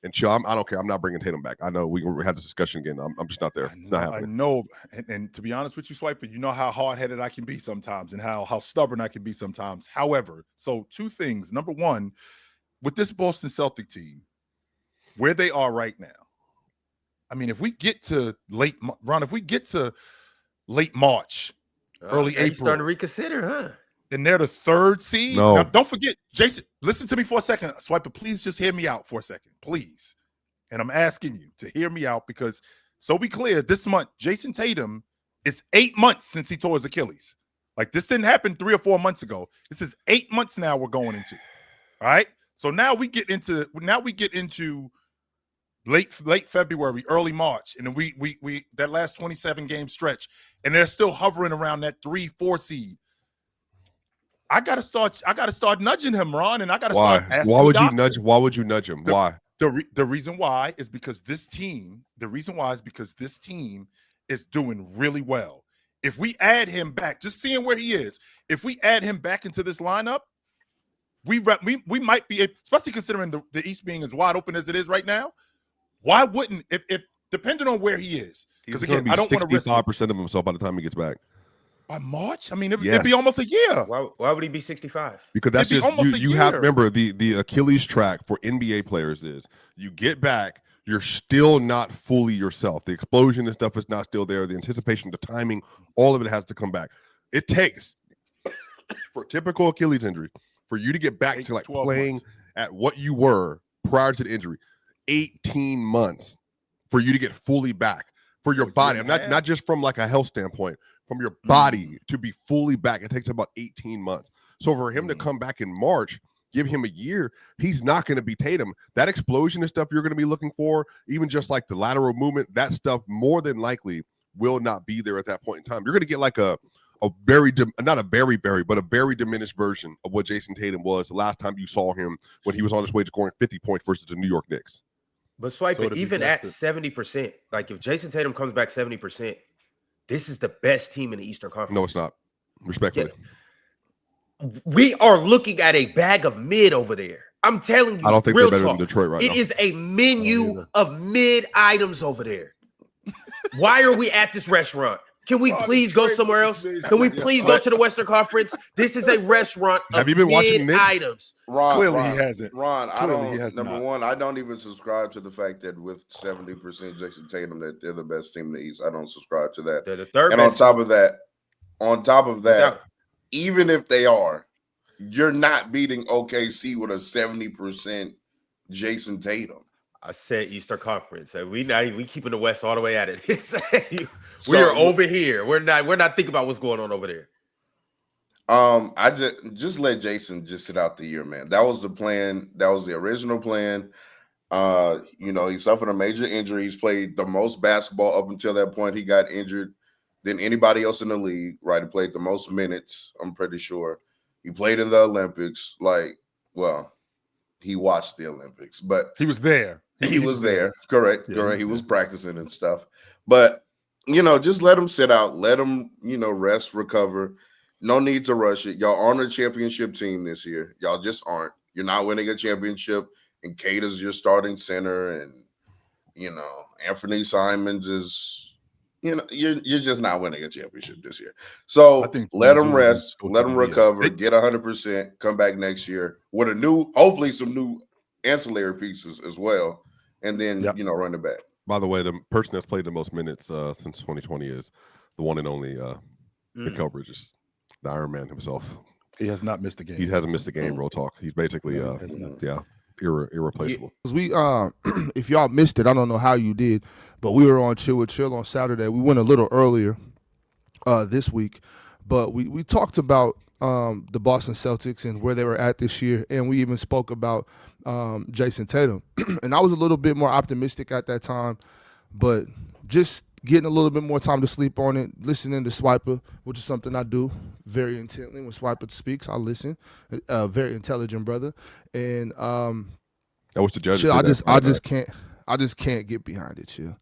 and chill. I don't care. I'm not bringing Tatum back. I know we had this discussion again. I'm just not there. It's not happening. I know, and to be honest with you, Swiper, you know how hard-headed I can be sometimes and how stubborn I can be sometimes. However, so two things. Number one, with this Boston Celtic team, where they are right now, I mean, if we get to late March, early April, starting to reconsider, huh? And they're the third seed. No. Now, don't forget, Jason, listen to me for a second. Swiper, please just hear me out for a second, please. And I'm asking you to hear me out because, so be clear, this month, Jayson Tatum, it's 8 months since he tore his Achilles. Like, this didn't happen 3 or 4 months ago. This is 8 months now we're going into. All right? So now we get into late February, early March, and then we that last 27 game stretch, and they're still hovering around that 3-4 seed. I gotta start nudging him, Ron, and I gotta start asking. Why would you nudge him? Why? The reason why is because this team is doing really well. If we add him back, just seeing where he is, if we add him back into this lineup, we might be, especially considering the East being as wide open as it is right now. Why wouldn't, if depending on where he is, because again, I don't want to risk 65% of himself by the time he gets back. By March? I mean, it'd be almost a year. Why would he be 65? Because that's just you have, remember, the Achilles track for NBA players is you get back, you're still not fully yourself. The explosion and stuff is not still there. The anticipation, the timing, all of it has to come back. It takes, for typical Achilles injury, for you to get back to like playing months at what you were prior to the injury, 18 months for you to get fully back for your body. Not just from like a health standpoint, from your body to be fully back. It takes about 18 months. So for him to come back in March, give him a year, he's not going to be Tatum. That explosion and stuff you're going to be looking for, even just like the lateral movement, that stuff more than likely will not be there at that point in time. You're going to get like a very diminished version of what Jayson Tatum was the last time you saw him when he was on his way to scoring 50 points versus the New York Knicks. But even at 70%, like if Jayson Tatum comes back 70%, this is the best team in the Eastern Conference. No, it's not. Respectfully. Yeah. We are looking at a bag of mid over there. I'm telling you. I don't think they're better than Detroit right now. It is a menu of mid items over there. Why are we at this restaurant? Can we please go somewhere else? Can we please go to the Western Conference? This is a restaurant of Have you been watching Knicks? items. Clearly he hasn't. Ron, number one, I don't even subscribe to the fact that with 70% Jayson Tatum that they're the best team in the East. I don't subscribe to that. They're the third and best. on top of that, even if they are, you're not beating OKC with a 70% Jayson Tatum. I said Eastern Conference. We keeping the West all the way at it. We are over here. We're not thinking about what's going on over there. I just let Jayson just sit out the year, man. That was the plan. That was the original plan. He suffered a major injury. He's played the most basketball up until that point. He got injured than anybody else in the league, right? He played the most minutes, I'm pretty sure. He played in the Olympics. He watched the Olympics, but he was there. He was there. Correct. He was practicing and stuff. But, just let him sit out. Let him, rest, recover. No need to rush it. Y'all aren't a championship team this year. Y'all just aren't. You're not winning a championship. And Kate is your starting center. And, Anthony Simons is, you're just not winning a championship this year. So let him rest. Let him recover. Get 100%. Come back next year with hopefully some new ancillary pieces as well. And then, run it back. By the way, the person that's played the most minutes since 2020 is the one and only Mikal Bridges, the Iron Man himself. He has not missed a game. He hasn't missed a game, real talk. He's basically, irreplaceable. We, if y'all missed it, I don't know how you did, but we were on Chill with Chill on Saturday. We went a little earlier this week, but we talked about the Boston Celtics and where they were at this year, and we even spoke about Jayson Tatum. And I was a little bit more optimistic at that time, but just getting a little bit more time to sleep on it, listening to Swiper, which is something I do very intently. When Swiper speaks, I listen. Very intelligent brother, and I wish the judge. I just can't get behind it. Chill.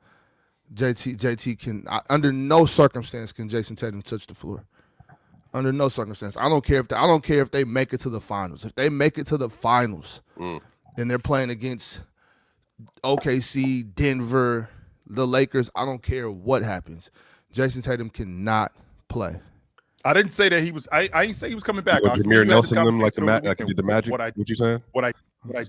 JT can under no circumstance can Jayson Tatum touch the floor. Under no circumstance. I don't care if they make it to the finals. If they make it to the finals and they're playing against OKC, Denver, the Lakers. I don't care what happens. Jayson Tatum cannot play. I didn't say that he was. I didn't say he was coming back. Jameer Nelson them like did the Magic. What you saying?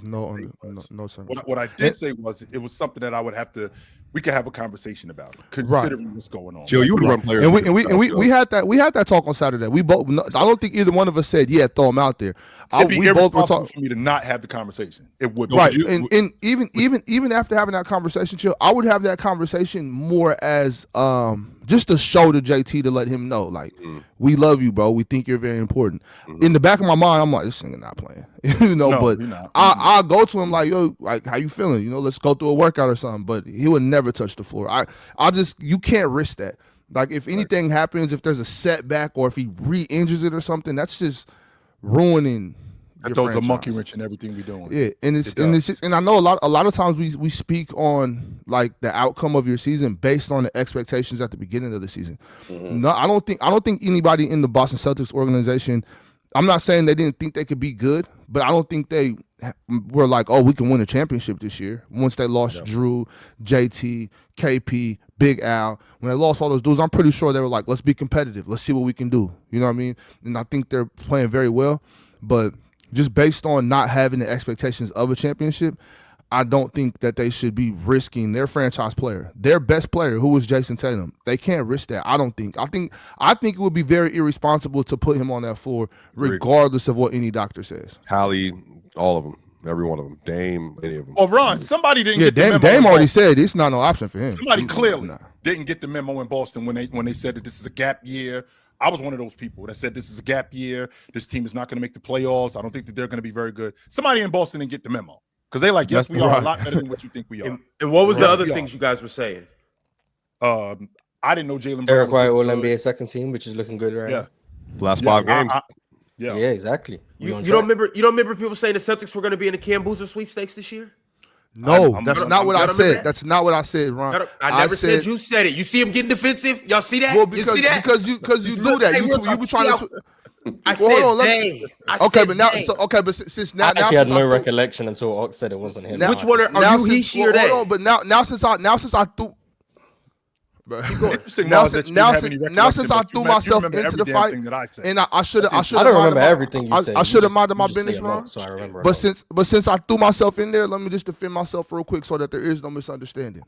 No, sir. What I did say was it was something that I would have to. We could have a conversation about it, considering what's going on. Jill, you would run players, and we had that talk on Saturday. We both. I don't think either one of us said, "Yeah, throw him out there." It'd be irresponsible for me to not have the conversation. It would, right? And even after having that conversation, Jill, I would have that conversation more as just to show to JT to let him know, like, we love you, bro. We think you're very important. In the back of my mind, I'm like, this nigga not playing, but I'll go to him like, yo, like, how you feeling? Let's go through a workout or something. But he would never touch the floor. You can't risk that. Like, if anything happens, if there's a setback or if he re-injures it or something, that's just ruining. That throws a monkey wrench in everything we're doing. Yeah, and I know a lot of times we speak on like the outcome of your season based on the expectations at the beginning of the season. No, I don't think anybody in the Boston Celtics organization. I'm not saying they didn't think they could be good, but I don't think they were like, oh, we can win a championship this year. Once they lost Drew, JT, KP, Big Al, when they lost all those dudes, I'm pretty sure they were like, let's be competitive. Let's see what we can do. You know what I mean? And I think they're playing very well, but just based on not having the expectations of a championship, I don't think that they should be risking their franchise player, their best player, who was Jayson Tatum. They can't risk that. I don't think. I think it would be very irresponsible to put him on that floor, regardless of what any doctor says. Hallie, all of them, every one of them, Dame, any of them. Oh, Ron, somebody didn't get the memo. Dame already said it's not no option for him. Somebody clearly didn't get the memo in Boston when they said that this is a gap year. I was one of those people that said this is a gap year. This team is not going to make the playoffs. I don't think that they're going to be very good. Somebody in Boston didn't get the memo because they like, yes, we are a lot better than what you think we are. And what was the other things you guys were saying? I didn't know Jaylen Brown. Eric White, All NBA second team, which is looking good right now. Last 5 games. Yeah, exactly. You don't remember people saying the Celtics were going to be in the Cam Boozer sweepstakes this year? No, that's not what I said. That's not what I said, Ron. I never said you said it. You see him getting defensive? Y'all see that? Well, because you do that. You were trying to. I said Dame. But since now, I actually had no recollection until Ox said it wasn't him. Which one are you? He, she, or they? But now since I threw. Now since I threw myself into the fight, and I should have. I don't remember everything you said. I should have minded my business, Ron. So I remember. But since I threw myself in there, let me just defend myself real quick so that there is no misunderstanding.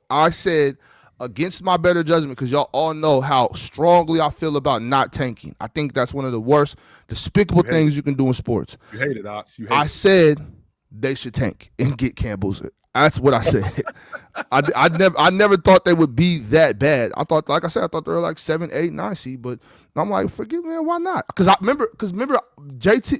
I said against my better judgment, because y'all all know how strongly I feel about not tanking. I think that's one of the worst, despicable things you can do in sports. You hate it, Ox. I said they should tank and get Cam Boozer. That's what I said. I never thought they would be that bad. I thought, like I said, they were like 7, 8, 9 seed. But I'm like, forgive me, why not? Because remember, Jayson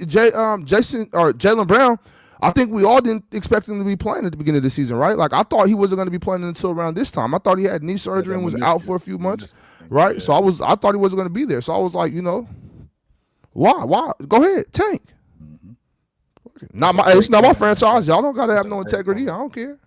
or Jaylen Brown. I think we all didn't expect him to be playing at the beginning of the season, right? Like I thought he wasn't going to be playing until around this time. I thought he had knee surgery and was out for a few months, right? Yeah. So I thought he wasn't going to be there. So I was like, why? Go ahead, tank. It's not my franchise. Y'all don't gotta have no integrity. I don't care.